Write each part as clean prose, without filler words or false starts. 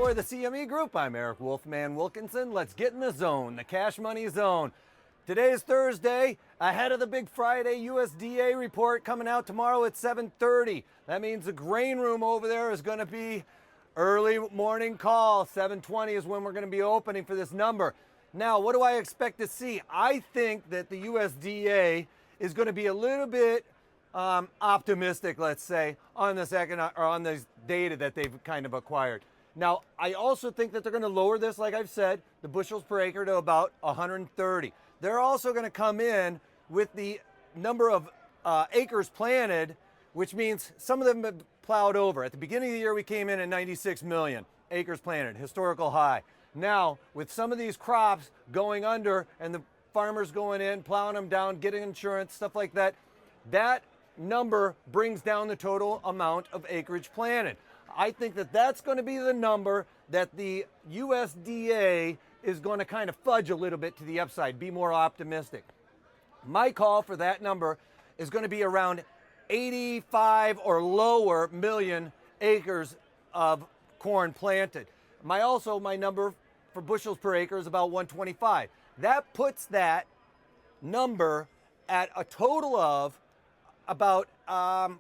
For the CME Group, I'm Eric Wolfman Wilkinson. Let's get in the zone, the cash money zone. Today is Thursday, ahead of the big Friday USDA report coming out tomorrow at 7:30. That means the grain room over there is going to be early morning call. 7:20 is when we're going to be opening for this number. Now, what do I expect to see? I think that the USDA is going to be a little bit optimistic, let's say, on this on this data that they've kind of acquired. Now, I also think that they're going to lower this, like I've said, the bushels per acre to about 130. They're also going to come in with the number of acres planted, which means some of them have plowed over. At the beginning of the year, we came in at 96 million acres planted, historical high. Now, with some of these crops going under and the farmers going in, plowing them down, getting insurance, stuff like that, that number brings down the total amount of acreage planted. I think that that's going to be the number that the USDA is going to kind of fudge a little bit to the upside, be more optimistic. My call for that number is going to be around 85 or lower million acres of corn planted. My number for bushels per acre is about 125. That puts that number at a total of about,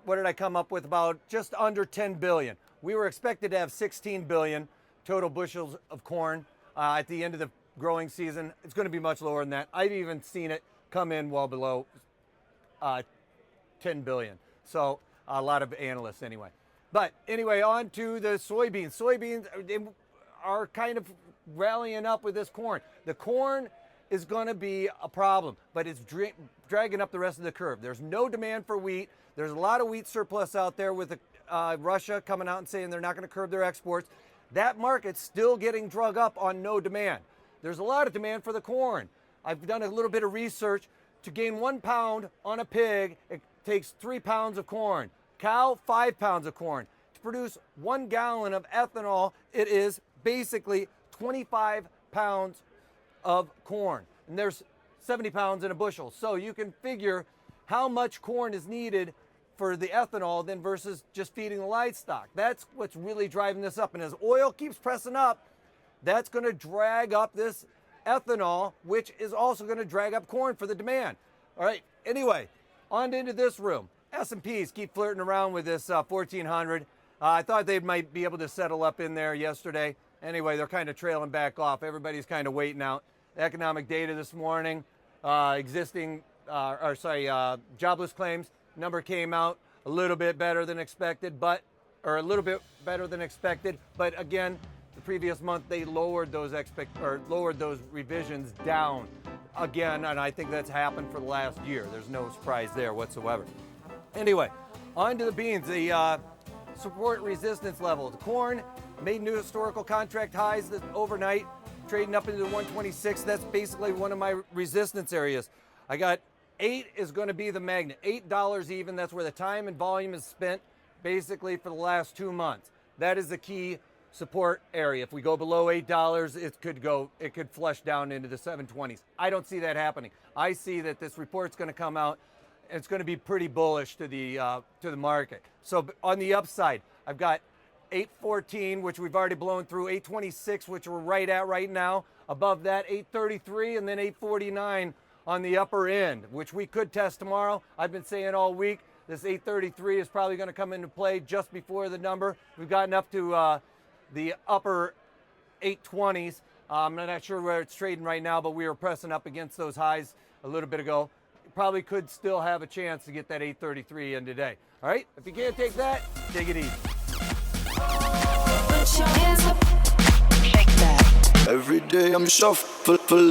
what did I come up with? About just under 10 billion. We were expected to have 16 billion total bushels of corn at the end of the growing season. It's going to be much lower than that. I've even seen it come in well below 10 billion. So a lot of analysts anyway. But anyway, on to the soybeans. Soybeans are kind of rallying up with this corn. The corn is going to be a problem, but it's dragging up the rest of the curve. There's no demand for wheat. There's a lot of wheat surplus out there with Russia coming out and saying they're not going to curb their exports. That market's still getting drug up on no demand. There's a lot of demand for the corn. I've done a little bit of research. To gain 1 pound on a pig, it takes 3 pounds of corn. Cow, 5 pounds of corn. To produce 1 gallon of ethanol, it is basically 25 pounds of corn. And there's 70 pounds in a bushel. So you can figure how much corn is needed for the ethanol then versus just feeding the livestock. That's what's really driving this up. And as oil keeps pressing up, that's going to drag up this ethanol, which is also going to drag up corn for the demand. All right, anyway, on into this room. S&Ps keep flirting around with this 1400. I thought they might be able to settle up in there yesterday. Anyway, they're kind of trailing back off. Everybody's kind of waiting out. Economic data this morning, jobless claims number came out a little bit better than expected, but again, the previous month they lowered those revisions down again, and I think that's happened for the last year. There's no surprise there whatsoever. Anyway, on to the beans. The support resistance levels. Corn made new historical contract highs overnight, trading up into the 126. That's basically one of my resistance areas. I got 8 is going to be the magnet. $8 even. That's where the time and volume is spent basically for the last 2 months. That is the key support area. If we go below $8, it could flush down into the 720s. I don't see that happening. I see that this report's going to come out and it's going to be pretty bullish to the market. So on the upside, I've got 814, which we've already blown through, 826, which we're right at right now. Above that, 833, and then 849 on the upper end, which we could test tomorrow. I've been saying all week, this 833 is probably going to come into play just before the number. We've gotten up to the upper 820s. I'm not sure where it's trading right now, but we were pressing up against those highs a little bit ago. Probably could still have a chance to get that 833 in today. All right, if you can't take that, take it easy. Every day I'm shuffling.